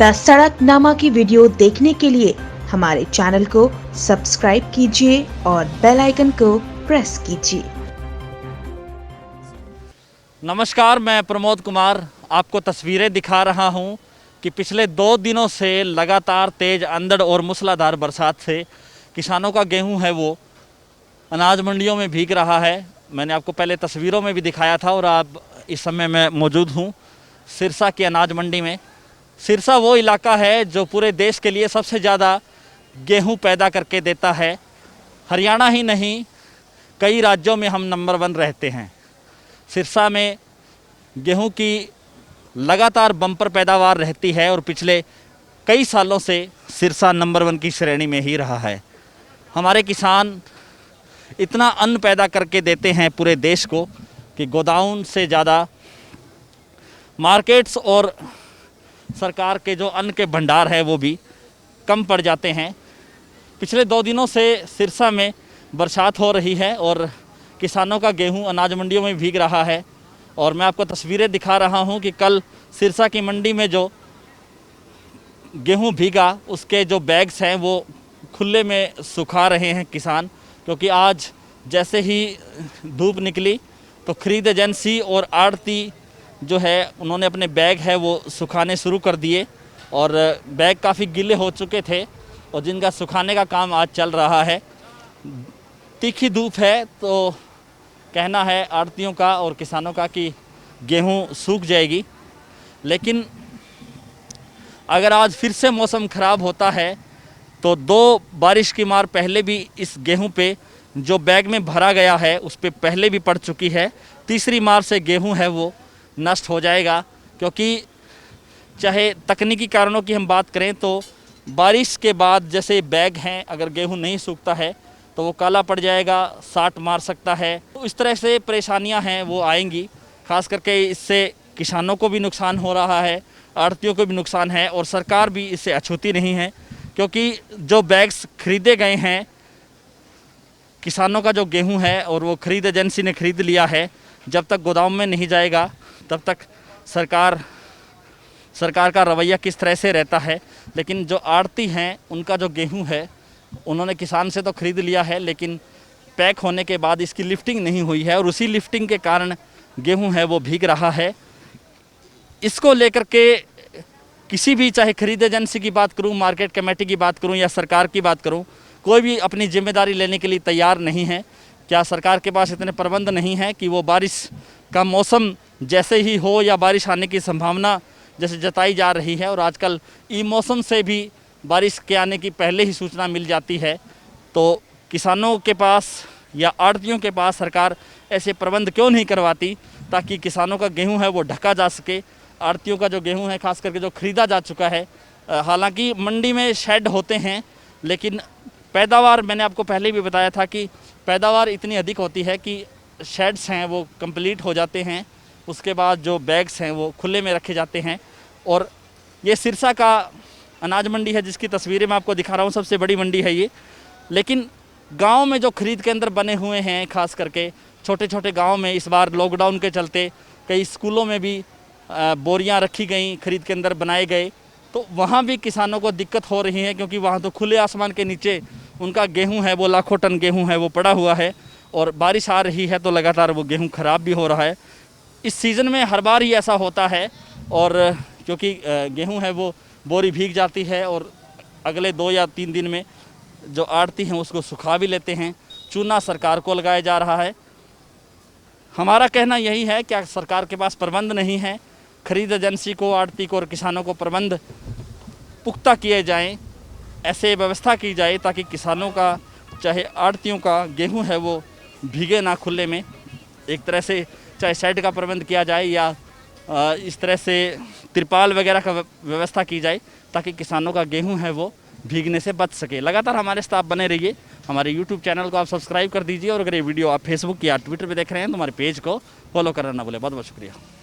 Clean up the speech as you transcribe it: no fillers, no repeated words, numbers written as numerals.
The सड़कनामा की video देखने के लिए हमारे चैनल को सब्सक्राइब कीजिए और बेल आइकन को प्रेस कीजिए। नमस्कार, मैं प्रमोद कुमार आपको तस्वीरें दिखा रहा हूं कि पिछले 2 दिनों से लगातार तेज़ अंधड़ और मूसलाधार बरसात से किसानों का गेहूं है वो अनाज मंडियों में भीग रहा है। मैंने आपको पहले तस्वीरों में भी दिखाया था और अब इस समय मैं मौजूद हूं सिरसा की अनाज मंडी में। सिरसा वो इलाका है जो पूरे देश के लिए सबसे ज़्यादा गेहूं पैदा करके देता है। हरियाणा ही नहीं, कई राज्यों में हम नंबर 1 रहते हैं। सिरसा में गेहूं की लगातार बम्पर पैदावार रहती है और पिछले कई सालों से सिरसा नंबर 1 की श्रेणी में ही रहा है। हमारे किसान इतना अन्न पैदा करके देते हैं पूरे देश को कि गोदाउन से ज़्यादा मार्केट्स और सरकार के जो अन्न के भंडार है वो भी कम पड़ जाते हैं। पिछले 2 दिनों से सिरसा में बरसात हो रही है और किसानों का गेहूं अनाज मंडियों में भीग रहा है। और मैं आपको तस्वीरें दिखा रहा हूं कि कल सिरसा की मंडी में जो गेहूं भीगा उसके जो बैग्स हैं वो खुले में सुखा रहे हैं किसान, क्योंकि आज जैसे ही धूप निकली तो खरीद एजेंसी और आड़ती जो है उन्होंने अपने बैग है वो सुखाने शुरू कर दिए और बैग काफ़ी गीले हो चुके थे और जिनका सुखाने का काम आज चल रहा है। तीखी धूप है तो कहना है आड़तियों का और किसानों का कि गेहूं सूख जाएगी, लेकिन अगर आज फिर से मौसम ख़राब होता है तो 2 बारिश की मार पहले भी इस गेहूं पे जो बैग में भरा गया है उस पे पहले भी पड़ चुकी है। तीसरी मार से गेहूं है वो नष्ट हो जाएगा, क्योंकि चाहे तकनीकी कारणों की हम बात करें तो बारिश के बाद जैसे बैग हैं अगर गेहूं नहीं सूखता है तो वो काला पड़ जाएगा, साट मार सकता है। तो इस तरह से परेशानियां हैं वो आएंगी। ख़ास करके इससे किसानों को भी नुकसान हो रहा है, आड़तियों को भी नुकसान है और सरकार भी इससे अछूती नहीं है, क्योंकि जो बैग्स खरीदे गए हैं किसानों का जो गेहूं है और वो खरीद एजेंसी ने खरीद लिया है, जब तक गोदाम में नहीं जाएगा तब तक सरकार का रवैया किस तरह से रहता है। लेकिन जो आड़ती हैं उनका जो गेहूं है उन्होंने किसान से तो खरीद लिया है, लेकिन पैक होने के बाद इसकी लिफ्टिंग नहीं हुई है और उसी लिफ्टिंग के कारण गेहूं है वो भीग रहा है। इसको लेकर के किसी भी, चाहे खरीद एजेंसी की बात करूं, मार्केट कमेटी की बात करूं या सरकार की बात करूं, कोई भी अपनी जिम्मेदारी लेने के लिए तैयार नहीं है। क्या सरकार के पास इतने प्रबंध नहीं है कि वो बारिश का मौसम जैसे ही हो या बारिश आने की संभावना जैसे जताई जा रही है और आजकल ई मौसम से भी बारिश के आने की पहले ही सूचना मिल जाती है, तो किसानों के पास या आड़तियों के पास सरकार ऐसे प्रबंध क्यों नहीं करवाती ताकि किसानों का गेहूं है वो ढका जा सके। आड़तियों का जो गेहूं है खास करके जो ख़रीदा जा चुका है, हालांकि मंडी में शेड होते हैं लेकिन पैदावार, मैंने आपको पहले भी बताया था कि पैदावार इतनी अधिक होती है कि शेड्स हैं वो कंप्लीट हो जाते हैं, उसके बाद जो बैग्स हैं वो खुले में रखे जाते हैं। और ये सिरसा का अनाज मंडी है जिसकी तस्वीरें मैं आपको दिखा रहा हूँ, सबसे बड़ी मंडी है ये। लेकिन गांव में जो खरीद केंद्र बने हुए हैं, खास करके छोटे छोटे गांव में इस बार लॉकडाउन के चलते कई स्कूलों में भी बोरियां रखी गई, खरीद केंद्र बनाए गए, तो वहाँ भी किसानों को दिक्कत हो रही है, क्योंकि वहाँ तो खुले आसमान के नीचे उनका गेहूँ है वो लाखों टन गेहूँ है वो पड़ा हुआ है और बारिश आ रही है तो लगातार वो गेहूँ ख़राब भी हो रहा है। इस सीज़न में हर बार ही ऐसा होता है और क्योंकि गेहूं है वो बोरी भीग जाती है और अगले 2 या 3 दिन में जो आड़ती हैं उसको सुखा भी लेते हैं। चूना सरकार को लगाया जा रहा है। हमारा कहना यही है कि सरकार के पास प्रबंध नहीं है, खरीद एजेंसी को, आड़ती को और किसानों को प्रबंध पुख्ता किए जाएं, ऐसे व्यवस्था की जाए ताकि किसानों का, चाहे आड़तियों का गेहूँ है वो भीगे ना खुले में। एक तरह से चाहे शेड का प्रबंध किया जाए या इस तरह से तिरपाल वगैरह का व्यवस्था की जाए ताकि किसानों का गेहूं है वो भीगने से बच सके। लगातार हमारे साथ बने रहिए। हमारे YouTube चैनल को आप सब्सक्राइब कर दीजिए और अगर ये वीडियो आप फेसबुक या ट्विटर पे देख रहे हैं तो हमारे पेज को फॉलो करना ना भूलें। बहुत बहुत शुक्रिया।